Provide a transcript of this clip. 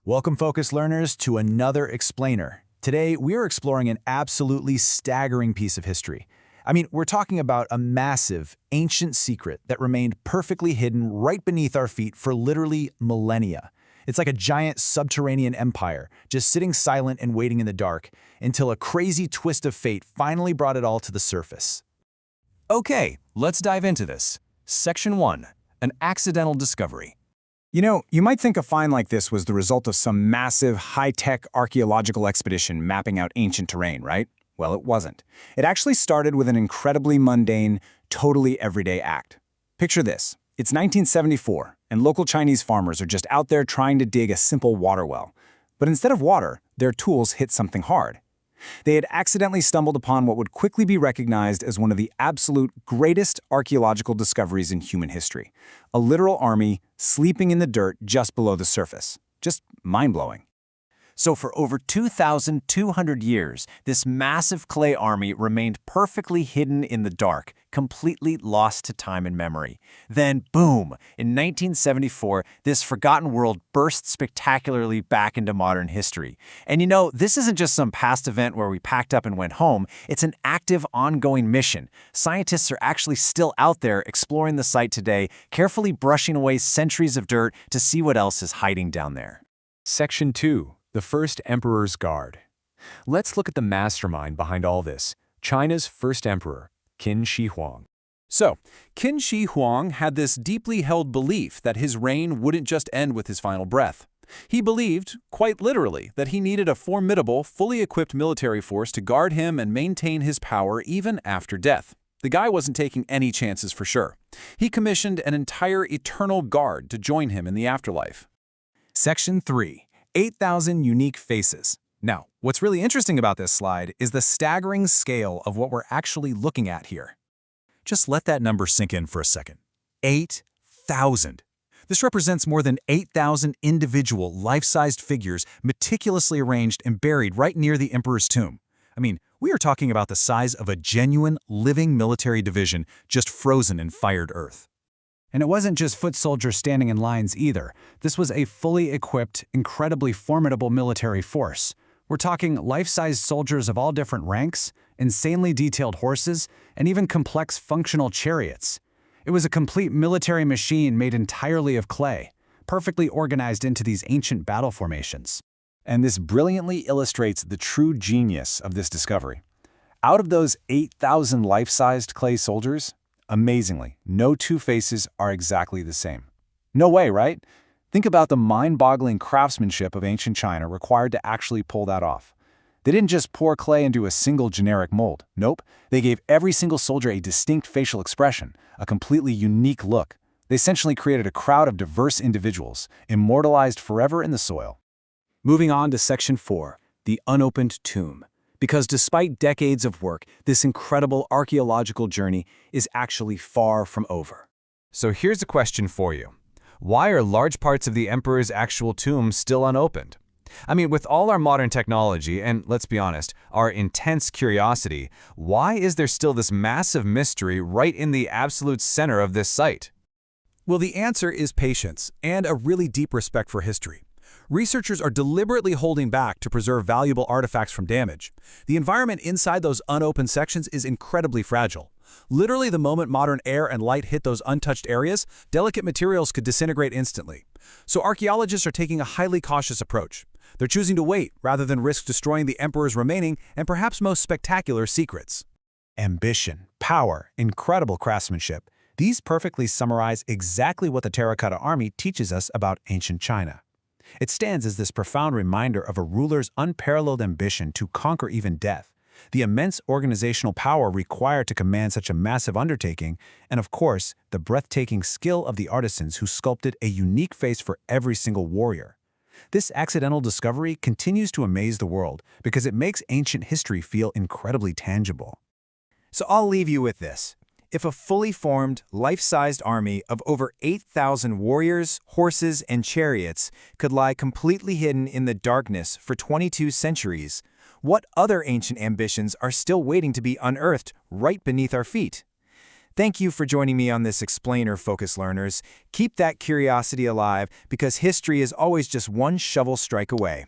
Welcome, focus learners, to another explainer. Today, we are exploring an absolutely staggering piece of history. We're talking about a massive, ancient secret that remained perfectly hidden right beneath our feet for literally millennia. It's like a giant subterranean empire, just sitting silent and waiting in the dark, until a crazy twist of fate finally brought it all to the surface. Okay, let's dive into this. Section 1. An accidental discovery. You might think a find like this was the result of some massive, high-tech archaeological expedition mapping out ancient terrain, right? Well, it wasn't. It actually started with an incredibly mundane, totally everyday act. Picture this. It's 1974, and local Chinese farmers are just out there trying to dig a simple water well. But instead of water, their tools hit something hard. They had accidentally stumbled upon what would quickly be recognized as one of the absolute greatest archaeological discoveries in human history. A literal army sleeping in the dirt just below the surface. Just mind-blowing. So for over 2,200 years, this massive clay army remained perfectly hidden in the dark, completely lost to time and memory. Then, boom, in 1974, this forgotten world burst spectacularly back into modern history. And this isn't just some past event where we packed up and went home. It's an active, ongoing mission. Scientists are actually still out there exploring the site today, carefully brushing away centuries of dirt to see what else is hiding down there. Section 2. The First Emperor's Guard. Let's look at the mastermind behind all this, China's first emperor, Qin Shi Huang. So, Qin Shi Huang had this deeply held belief that his reign wouldn't just end with his final breath. He believed, quite literally, that he needed a formidable, fully equipped military force to guard him and maintain his power even after death. The guy wasn't taking any chances for sure. He commissioned an entire eternal guard to join him in the afterlife. Section 3. 8,000 unique faces. Now, what's really interesting about this slide is the staggering scale of what we're actually looking at here. Just let that number sink in for a second. 8,000. This represents more than 8,000 individual, life-sized figures meticulously arranged and buried right near the emperor's tomb. We are talking about the size of a genuine, living military division just frozen in fired earth. And it wasn't just foot soldiers standing in lines either. This was a fully equipped, incredibly formidable military force. We're talking life-sized soldiers of all different ranks, insanely detailed horses, and even complex functional chariots. It was a complete military machine made entirely of clay, perfectly organized into these ancient battle formations. And this brilliantly illustrates the true genius of this discovery. Out of those 8,000 life-sized clay soldiers, amazingly, no two faces are exactly the same. No way, right? Think about the mind-boggling craftsmanship of ancient China required to actually pull that off. They didn't just pour clay into a single generic mold. Nope, they gave every single soldier a distinct facial expression, a completely unique look. They essentially created a crowd of diverse individuals, immortalized forever in the soil. Moving on to Section 4, the unopened tomb. Because despite decades of work, this incredible archaeological journey is actually far from over. So here's a question for you. Why are large parts of the emperor's actual tomb still unopened? With all our modern technology, and let's be honest, our intense curiosity, why is there still this massive mystery right in the absolute center of this site? Well, the answer is patience and a really deep respect for history. Researchers are deliberately holding back to preserve valuable artifacts from damage. The environment inside those unopened sections is incredibly fragile. Literally, the moment modern air and light hit those untouched areas, delicate materials could disintegrate instantly. So archaeologists are taking a highly cautious approach. They're choosing to wait rather than risk destroying the emperor's remaining and perhaps most spectacular secrets. Ambition, power, incredible craftsmanship. These perfectly summarize exactly what the Terracotta Army teaches us about ancient China. It stands as this profound reminder of a ruler's unparalleled ambition to conquer even death, the immense organizational power required to command such a massive undertaking, and of course, the breathtaking skill of the artisans who sculpted a unique face for every single warrior. This accidental discovery continues to amaze the world because it makes ancient history feel incredibly tangible. So I'll leave you with this. If a fully formed, life-sized army of over 8,000 warriors, horses, and chariots could lie completely hidden in the darkness for 22 centuries, what other ancient ambitions are still waiting to be unearthed right beneath our feet? Thank you for joining me on this Explainer Focus, learners. Keep that curiosity alive because history is always just one shovel strike away.